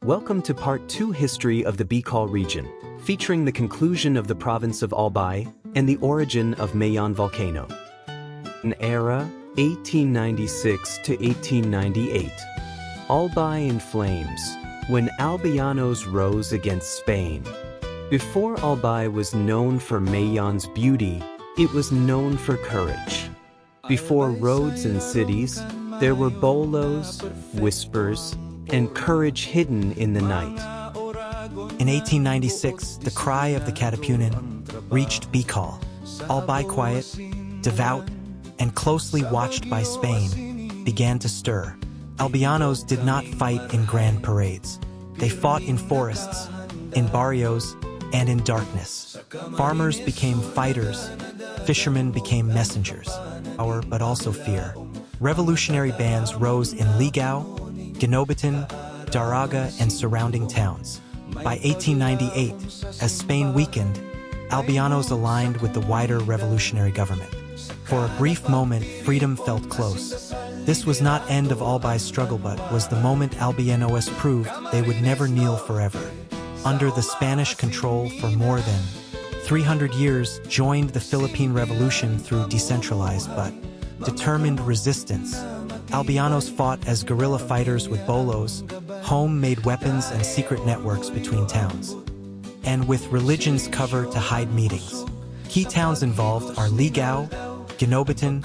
Welcome to Part 2 History of the Bicol region, featuring the conclusion of the province of Albay and the origin of Mayon Volcano. An era, 1896 to 1898. Albay in flames, when Albayanos rose against Spain. Before Albay was known for Mayon's beauty, it was known for courage. Before roads and cities, there were bolos, whispers, and courage hidden in the night. In 1896, the cry of the Katipunan reached Bicol. Albay, quiet, devout, and closely watched by Spain, began to stir. Albayanos did not fight in grand parades. They fought in forests, in barrios, and in darkness. Farmers became fighters, fishermen became messengers. Power, but also fear. Revolutionary bands rose in Ligao, Ginobitan, Daraga, and surrounding towns. By 1898, as Spain weakened, Albayanos aligned with the wider revolutionary government. For a brief moment, freedom felt close. This was not end of Albay's struggle, but was the moment Albayanos proved they would never kneel forever. Under the Spanish control for more than 300 years, joined the Philippine Revolution through decentralized but determined resistance. Albayanos fought as guerrilla fighters with bolos, homemade weapons, and secret networks between towns, and with religion's cover to hide meetings. Key towns involved are Ligao, Ginobitan,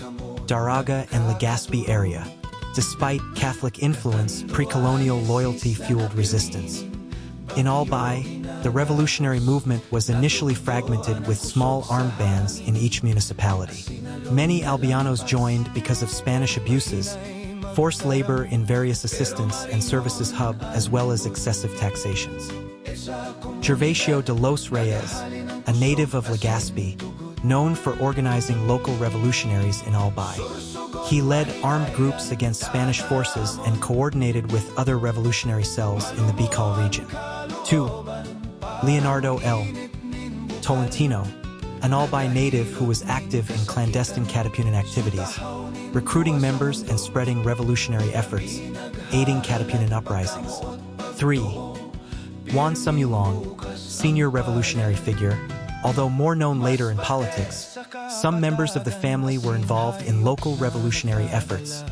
Daraga, and Legazpi area. Despite Catholic influence, pre-colonial loyalty fueled resistance. In Albay, the revolutionary movement was initially fragmented with small armed bands in each municipality. Many Albayanos joined because of Spanish abuses, forced labor in various assistance and services hub, as well as excessive taxations. Gervasio de los Reyes, a native of Legazpi, known for organizing local revolutionaries in Albay. He led armed groups against Spanish forces and coordinated with other revolutionary cells in the Bicol region. 2. Leonardo L. Tolentino, an Albay native who was active in clandestine Katipunan activities, recruiting members and spreading revolutionary efforts, aiding Katipunan uprisings. 3. Juan Sumulong, senior revolutionary figure, although more known later in politics. Some members of the family were involved in local revolutionary efforts,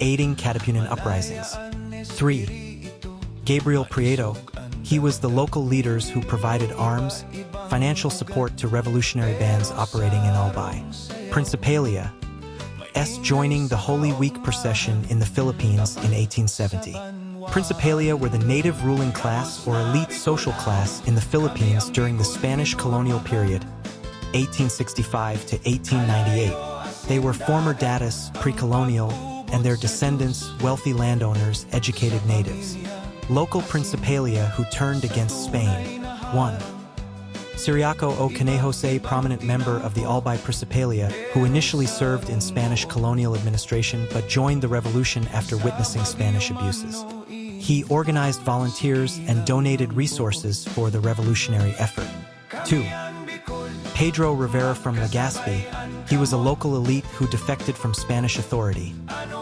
aiding Katipunan uprisings. 3. Gabriel Prieto. He was the local leaders who provided arms, financial support to revolutionary bands operating in Albay. Principalia S. joining the Holy Week procession in the Philippines in 1870. Principalia were the native ruling class or elite social class in the Philippines during the Spanish colonial period, 1865 to 1898. They were former datus, pre-colonial, and their descendants, wealthy landowners, educated natives. Local Principalia who turned against Spain. 1. Ciriaco o Canejose, prominent member of the Albay Principalia, who initially served in Spanish colonial administration but joined the revolution after witnessing Spanish abuses. He organized volunteers and donated resources for the revolutionary effort. 2. Pedro Rivera from Legazpi. He was a local elite who defected from Spanish authority,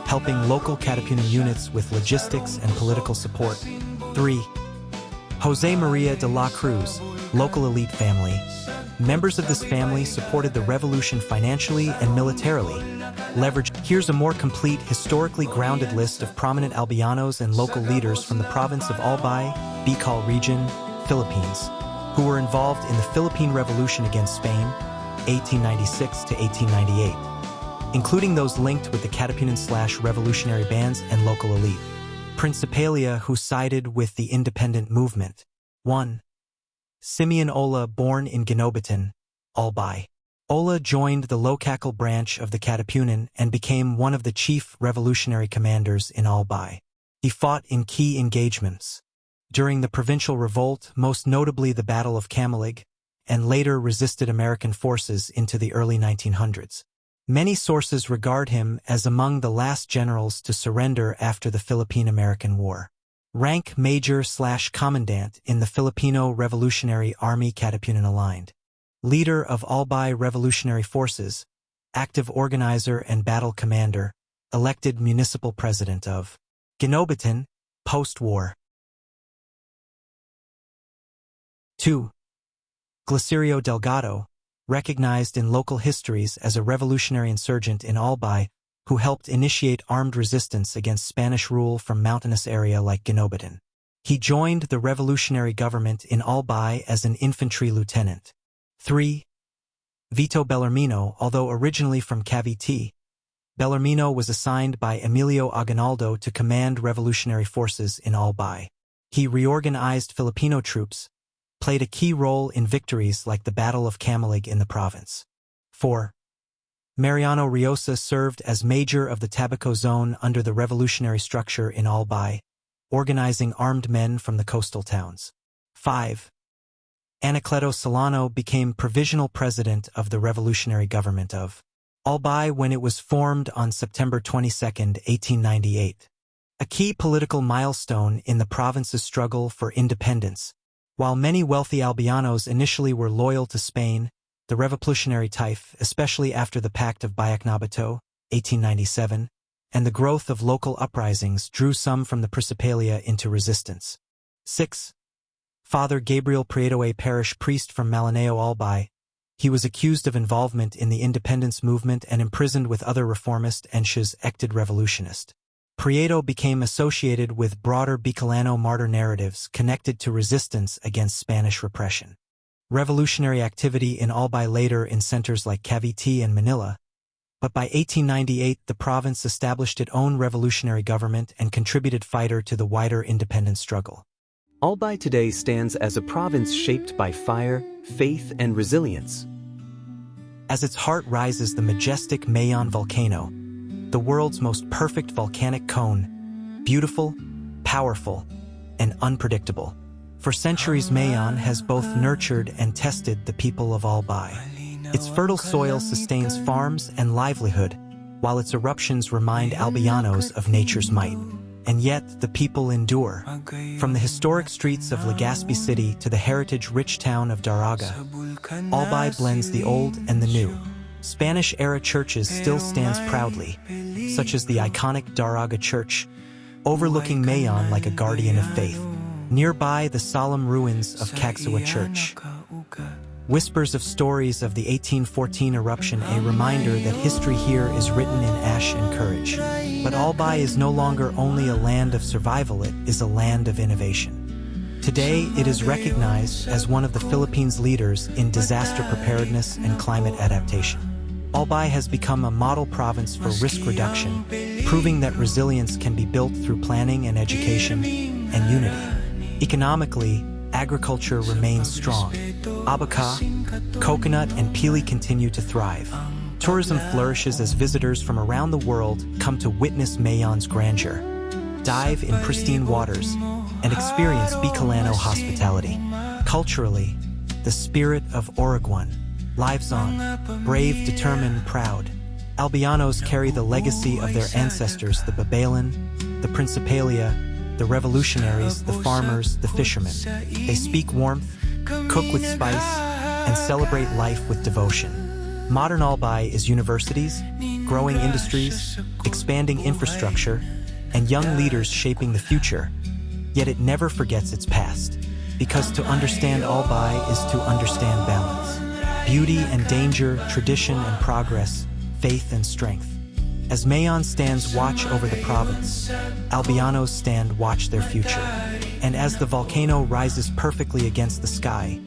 helping local Katipunan units with logistics and political support. 3. Jose Maria de la Cruz, local elite family. Members of this family supported the revolution financially and militarily. Here's a more complete, historically grounded list of prominent Albayanos and local leaders from the province of Albay, Bicol region, Philippines, who were involved in the Philippine Revolution against Spain, 1896 to 1898, including those linked with the Katipunan/revolutionary bands and local elite. Principalia who sided with the independent movement. 1. Simeon Ola, born in Ginobitan, Albay. Ola joined the Locacal branch of the Katipunan and became one of the chief revolutionary commanders in Albay. He fought in key engagements during the provincial revolt, most notably the Battle of Camalig, and later resisted American forces into the early 1900s. Many sources regard him as among the last generals to surrender after the Philippine-American War. Rank Major/Commandant in the Filipino Revolutionary Army Katipunan aligned. Leader of Albay Revolutionary Forces, active organizer and battle commander, elected municipal president of Ginobitan, post-war. 2. Glacirio Delgado, recognized in local histories as a revolutionary insurgent in Albay who helped initiate armed resistance against Spanish rule from mountainous area like Guinobitan. He joined the revolutionary government in Albay as an infantry lieutenant. 3. Vito Bellarmino, although originally from Cavite, Bellarmino was assigned by Emilio Aguinaldo to command revolutionary forces in Albay. He reorganized Filipino troops, played a key role in victories like the Battle of Camalig in the province. 4. Mariano Riosa served as major of the Tabaco Zone under the revolutionary structure in Albay, organizing armed men from the coastal towns. 5. Anacleto Solano became provisional president of the revolutionary government of Albay when it was formed on September 22, 1898. A key political milestone in the province's struggle for independence. While many wealthy Albianos initially were loyal to Spain, the revolutionary type, especially after the Pact of Biaknabato, 1897, and the growth of local uprisings drew some from the Principalia into resistance. 6. Father Gabriel Prieto, a parish priest from Malanao, Albay. He was accused of involvement in the independence movement and imprisoned with other reformist and acted revolutionist. Prieto became associated with broader Bicolano martyr narratives connected to resistance against Spanish repression. Revolutionary activity in Albay later in centers like Cavite and Manila, but by 1898 the province established its own revolutionary government and contributed fighter to the wider independence struggle. Albay today stands as a province shaped by fire, faith, and resilience. As its heart rises the majestic Mayon volcano, the world's most perfect volcanic cone, beautiful, powerful, and unpredictable. For centuries Mayon has both nurtured and tested the people of Albay. Its fertile soil sustains farms and livelihood, while its eruptions remind Albianos of nature's might. And yet, the people endure. From the historic streets of Legazpi City to the heritage-rich town of Daraga, Albay blends the old and the new. Spanish-era churches still stands proudly, such as the iconic Daraga Church, overlooking Mayon like a guardian of faith. Nearby, the solemn ruins of Cagsawa Church. Whispers of stories of the 1814 eruption, a reminder that history here is written in ash and courage. But Albay is no longer only a land of survival, it is a land of innovation. Today, it is recognized as one of the Philippines' leaders in disaster preparedness and climate adaptation. Albay has become a model province for risk reduction, proving that resilience can be built through planning and education and unity. Economically, agriculture remains strong. Abaca, coconut, and pili continue to thrive. Tourism flourishes as visitors from around the world come to witness Mayon's grandeur, dive in pristine waters, and experience Bicolano hospitality. Culturally, the spirit of Oraguan lives on, brave, determined, proud. Albianos carry the legacy of their ancestors, the Babaylan, the Principalia, the revolutionaries, the farmers, the fishermen. They speak warmth, cook with spice, and celebrate life with devotion. Modern Albay is universities, growing industries, expanding infrastructure, and young leaders shaping the future. Yet it never forgets its past, because to understand Albay is to understand balance. Beauty and danger, tradition and progress, faith and strength. As Mayon stands watch over the province, Albianos stand watch their future. And as the volcano rises perfectly against the sky,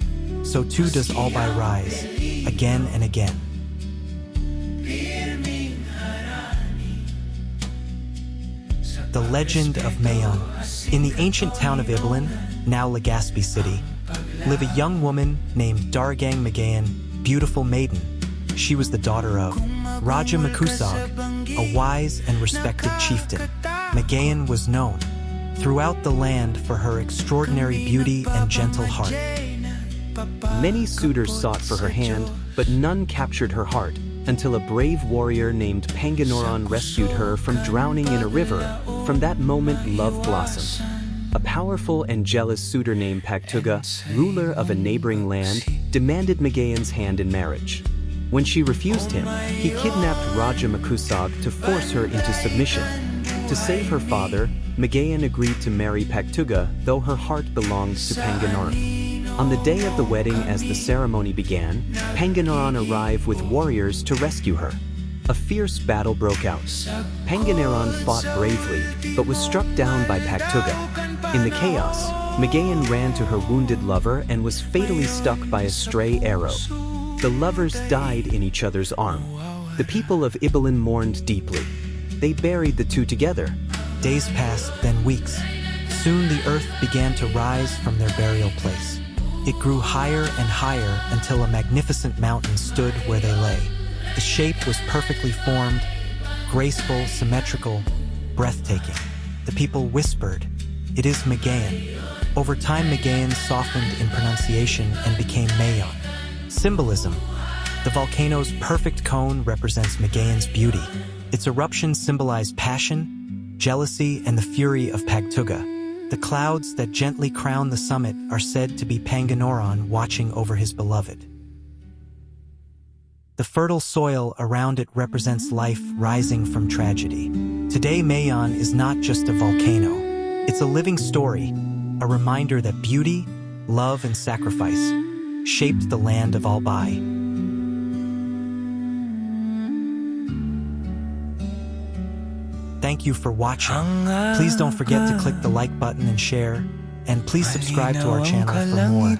so too does Albay rise, again and again. The legend of Mayon. In the ancient town of Ibilin, now Legazpi City, live a young woman named Daragang Magayan, beautiful maiden. She was the daughter of Raja Makusag, a wise and respected chieftain. Magayan was known throughout the land for her extraordinary beauty and gentle heart. Many suitors sought for her hand, but none captured her heart, until a brave warrior named Panginoron rescued her from drowning in a river. From that moment, love blossomed. A powerful and jealous suitor named Pagtuga, ruler of a neighboring land, demanded Magayan's hand in marriage. When she refused him, he kidnapped Raja Makusag to force her into submission. To save her father, Magayan agreed to marry Pagtuga, though her heart belonged to Panginoron. On the day of the wedding, as the ceremony began, Panginoron arrived with warriors to rescue her. A fierce battle broke out. Panginoron fought bravely, but was struck down by Pagtuga. In the chaos, Mayon ran to her wounded lover and was fatally stuck by a stray arrow. The lovers died in each other's arm. The people of Ibalan mourned deeply. They buried the two together. Days passed, then weeks. Soon the earth began to rise from their burial place. It grew higher and higher until a magnificent mountain stood where they lay. The shape was perfectly formed, graceful, symmetrical, breathtaking. The people whispered, "It is Mayon." Over time, Mayon softened in pronunciation and became Mayon. Symbolism. The volcano's perfect cone represents Mayon's beauty. Its eruption symbolized passion, jealousy, and the fury of Pagtuga. The clouds that gently crown the summit are said to be Panginoron watching over his beloved. The fertile soil around it represents life rising from tragedy. Today, Mayon is not just a volcano. It's a living story, a reminder that beauty, love, and sacrifice shaped the land of Albay. Thank you for watching. Please don't forget to click the like button and share, and please subscribe to our channel for more.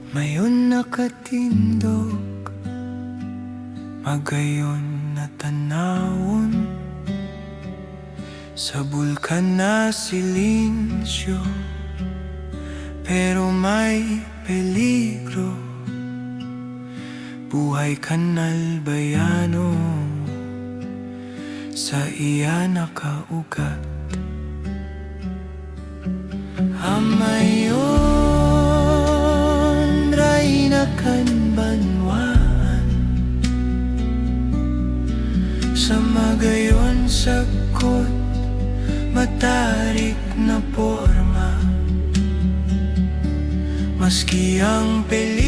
Mayon nakatindog, magayon na tanawon, sa bulkan na silensyo, pero may peligro. Buhay kanalbayano, sa iya nakaugat. Mayon ray nakan banwaan, sa magayon sagot matarik na porma. Maski ang peligro